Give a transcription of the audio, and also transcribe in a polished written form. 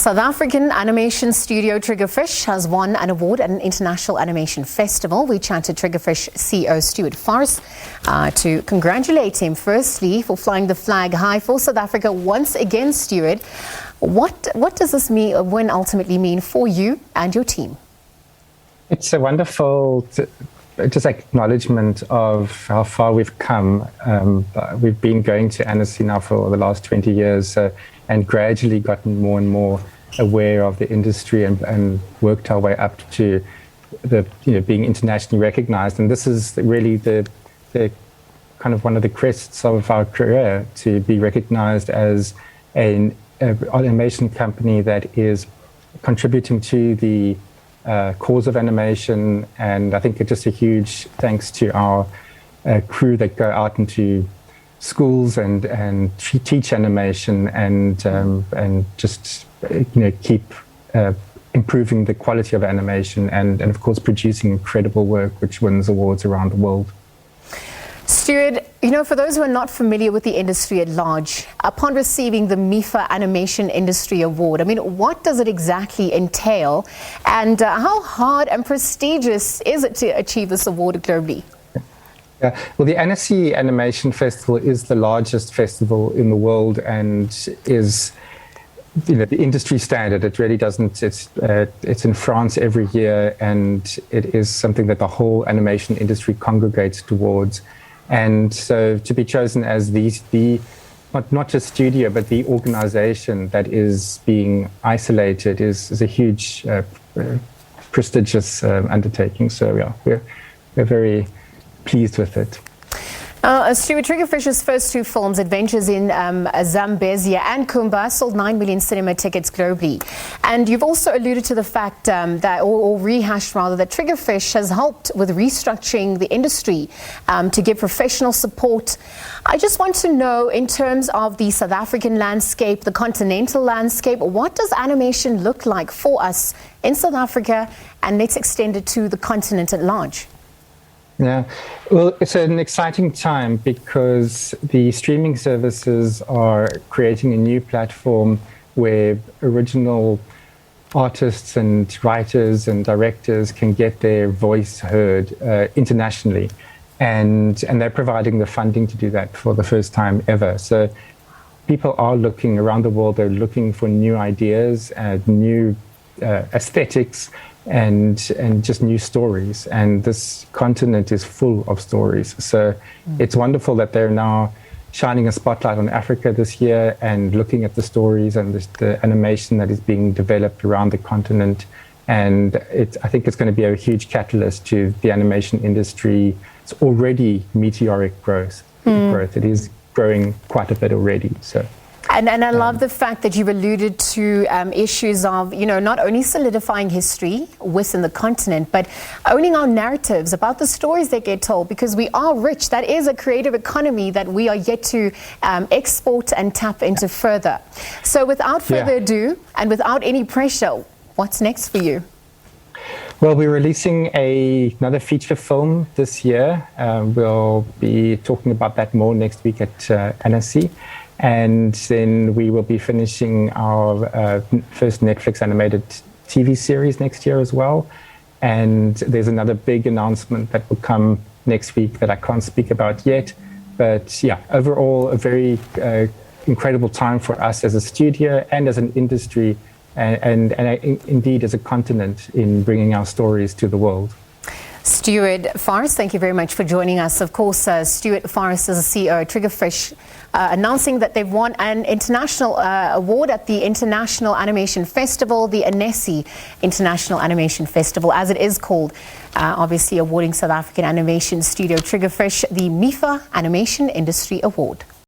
South African animation studio Triggerfish has won an award at an international animation festival. We chatted Triggerfish CEO Stuart Forrest to congratulate him firstly for flying the flag high for South Africa once again. Stuart, what does this win ultimately mean for you and your team? It's a wonderful just acknowledgement of how far we've come. We've been going to Annecy now for the last 20 years and gradually gotten more and more aware of the industry and worked our way up to being internationally recognized. And this is really the kind of one of the crests of our career, to be recognized as an animation company that is contributing to the cause of animation. And I think it's just a huge thanks to our crew that go out into schools and teach animation and just keep improving the quality of animation and of course producing incredible work which wins awards around the world. Stuart, for those who are not familiar with the industry at large, upon receiving the MIFA Animation Industry Award, what does it exactly entail, and how hard and prestigious is it to achieve this award globally? Yeah. Well, the Annecy Animation Festival is the largest festival in the world and is the industry standard. It really doesn't, it's in France every year, and it is something that the whole animation industry congregates towards. And so to be chosen as the not just studio, but the organization that is being isolated is a huge, prestigious undertaking. So yeah, we're very pleased with it. Stuart, Triggerfish's first two films, Adventures in Zambezia and Kumba, sold 9 million cinema tickets globally. And you've also alluded to the fact or rehashed rather, that Triggerfish has helped with restructuring the industry to give professional support. I just want to know, in terms of the South African landscape, the continental landscape, what does animation look like for us in South Africa, and let's extend it to the continent at large? Yeah, well, it's an exciting time because the streaming services are creating a new platform where original artists and writers and directors can get their voice heard internationally. And they're providing the funding to do that for the first time ever. So people are looking around the world, they're looking for new ideas, new aesthetics, and just new stories, and this continent is full of stories. So it's wonderful that they're now shining a spotlight on Africa this year and looking at the stories and the animation that is being developed around the continent. And I think it's going to be a huge catalyst to the animation industry. It's already meteoric growth. It is growing quite a bit already. So. And I love the fact that you've alluded to issues of, not only solidifying history within the continent, but owning our narratives about the stories that get told, because we are rich. That is a creative economy that we are yet to export and tap into further. So without further ado, and without any pressure, what's next for you? Well, we're releasing another feature film this year. We'll be talking about that more next week at Annecy. And then we will be finishing our first Netflix animated TV series next year as well. And there's another big announcement that will come next week that I can't speak about yet. But yeah, overall, a very incredible time for us as a studio and as an industry, and indeed as a continent, in bringing our stories to the world. Stuart Forrest, thank you very much for joining us. Of course, Stuart Forrest is the CEO of Triggerfish, announcing that they've won an international award at the International Animation Festival, the Annecy International Animation Festival, as it is called, obviously awarding South African animation studio Triggerfish the MIFA Animation Industry Award.